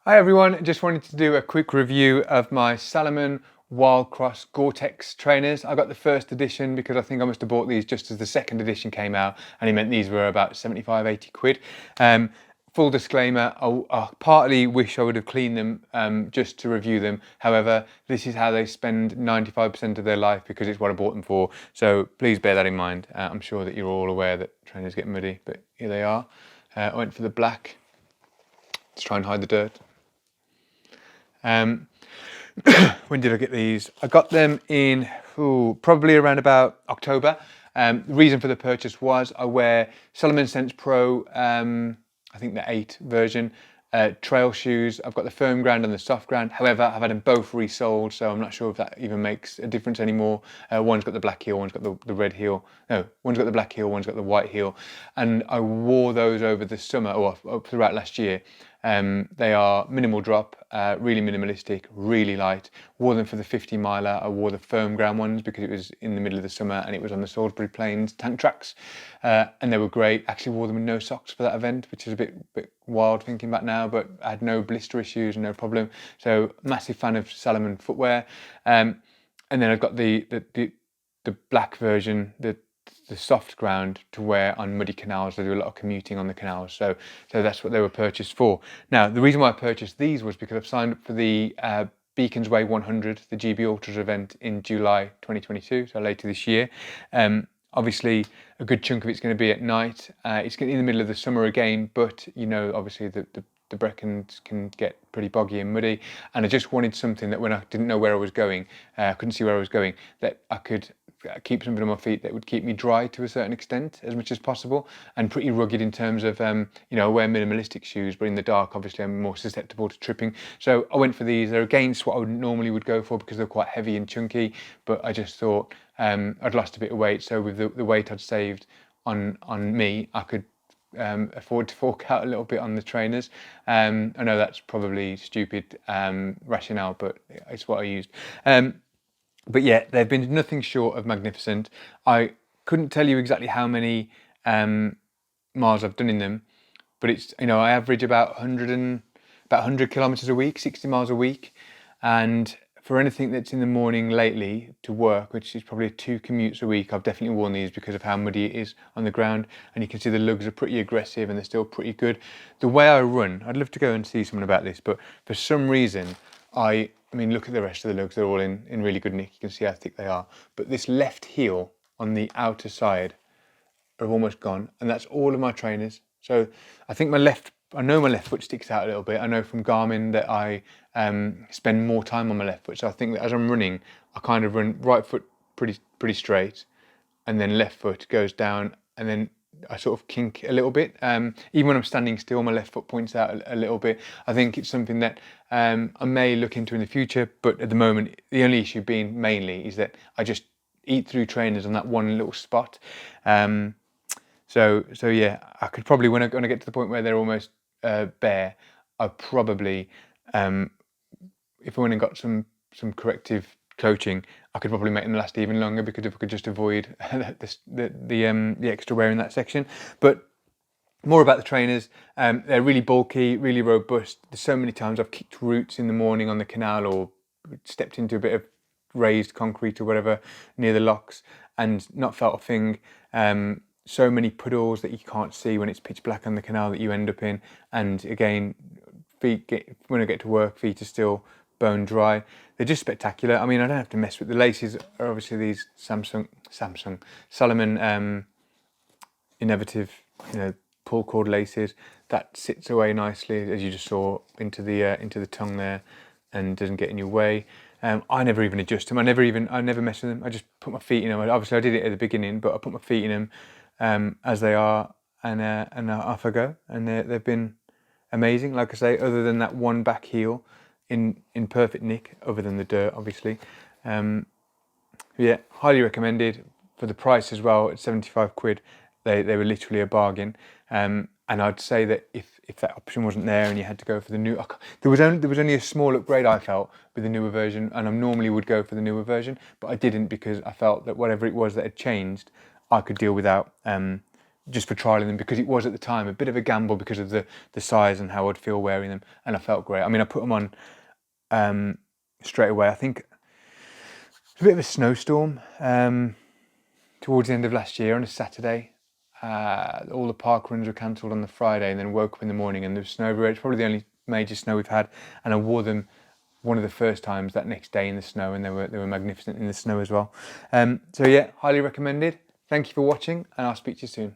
Hi everyone, just wanted to do a quick review of my Salomon Wildcross Gore-Tex trainers. I got the first edition because I think I must have bought these just as the second edition came out, and it meant these were about 75-80 quid. Full disclaimer, I partly wish I would have cleaned them just to review them. However, this is how they spend 95% of their life because it's what I bought them for. So please bear that in mind. I'm sure that you're all aware that trainers get muddy, but here they are. I went for the black to try and hide the dirt. When did I get these? I got them in probably around about October. The reason for the purchase was I wear Salomon Sense Pro, I think the 8 version, trail shoes. I've got the firm ground and the soft ground. However, I've had them both resold, so I'm not sure if that even makes a difference anymore. One's got the black heel, one's got the red heel. No, one's got the black heel, one's got the white heel. And I wore those over the summer, or throughout last year. They are minimal drop, really minimalistic, really light. Wore them for the 50 miler. I wore the firm ground ones because it was in the middle of the summer and it was on the Salisbury Plains tank tracks, and they were great. Actually wore them with no socks for that event, which is a bit wild thinking back now, but I had no blister issues, no problem. So massive fan of Salomon footwear. And then I've got the black version, the soft ground to wear on muddy canals. I do a lot of commuting on the canals, so that's what they were purchased for. Now, the reason why I purchased these was because I've signed up for the Beacons Way 100, the GB Ultras event in July 2022, so later this year. Obviously, a good chunk of it's going to be at night. It's in the middle of the summer again, but you know, obviously the Brecons can get pretty boggy and muddy, and I just wanted something that when I didn't know where I was going, I couldn't see where I was going, that I could keep something on my feet that would keep me dry to a certain extent as much as possible, and pretty rugged in terms of you know, I wear minimalistic shoes, but in the dark obviously I'm more susceptible to tripping. So I went for these. They're against what I normally would go for because they're quite heavy and chunky, but I just thought I'd lost a bit of weight, so with the weight I'd saved on me, I could afford to fork out a little bit on the trainers. I know that's probably stupid rationale, but it's what I used. But yeah, they've been nothing short of magnificent. I couldn't tell you exactly how many miles I've done in them, but it's, you know, I average about 100 kilometers a week, 60 miles a week, and for anything that's in the morning lately to work, which is probably 2 commutes a week, I've definitely worn these because of how muddy it is on the ground. And you can see the lugs are pretty aggressive and they're still pretty good. The way I run, I'd love to go and see someone about this, but for some reason, I mean, look at the rest of the lugs, they're all in really good nick. You can see how thick they are. But this left heel on the outer side are almost gone, and that's all of my trainers. So I think I know my left foot sticks out a little bit. I know from Garmin that I spend more time on my left foot. So I think that as I'm running, I kind of run right foot pretty straight, and then left foot goes down, and then I sort of kink a little bit. Even when I'm standing still, my left foot points out a little bit. I think it's something that I may look into in the future, but at the moment, the only issue being mainly is that I just eat through trainers on that one little spot. So yeah, I could probably, when I get to the point where they're almost bare, I probably, if I went and got some corrective coaching, I could probably make them last even longer because if I could just avoid the extra wear in that section. But more about the trainers. They're really bulky, really robust. There's so many times I've kicked roots in the morning on the canal or stepped into a bit of raised concrete or whatever near the locks and not felt a thing. So many puddles that you can't see when it's pitch black on the canal that you end up in. And again, when I get to work, feet are still bone dry. They're just spectacular. I mean, I don't have to mess with the laces. Are obviously these Salomon innovative, you know, pull cord laces that sits away nicely, as you just saw, into the tongue there, and doesn't get in your way. I never even adjust them. I never mess with them. I just put my feet in them. Obviously, I did it at the beginning, but I put my feet in them as they are, and off I go. And they've been amazing. Like I say, other than that one back heel in perfect nick, other than the dirt, obviously. Yeah, highly recommended for the price as well. At 75 quid, they were literally a bargain. And I'd say that if that option wasn't there and you had to go for the new, there was only a small upgrade I felt with the newer version, and I normally would go for the newer version, but I didn't because I felt that whatever it was that had changed, I could deal without just for trialing them, because it was at the time a bit of a gamble because of the size and how I'd feel wearing them, and I felt great. I mean, I put them on straight away. I think it was a bit of a snowstorm towards the end of last year on a Saturday. All the park runs were cancelled on the Friday, and then woke up in the morning and there was snow everywhere. It's probably the only major snow we've had, and I wore them one of the first times that next day in the snow, and they were magnificent in the snow as well. So yeah, highly recommended. Thank you for watching, and I'll speak to you soon.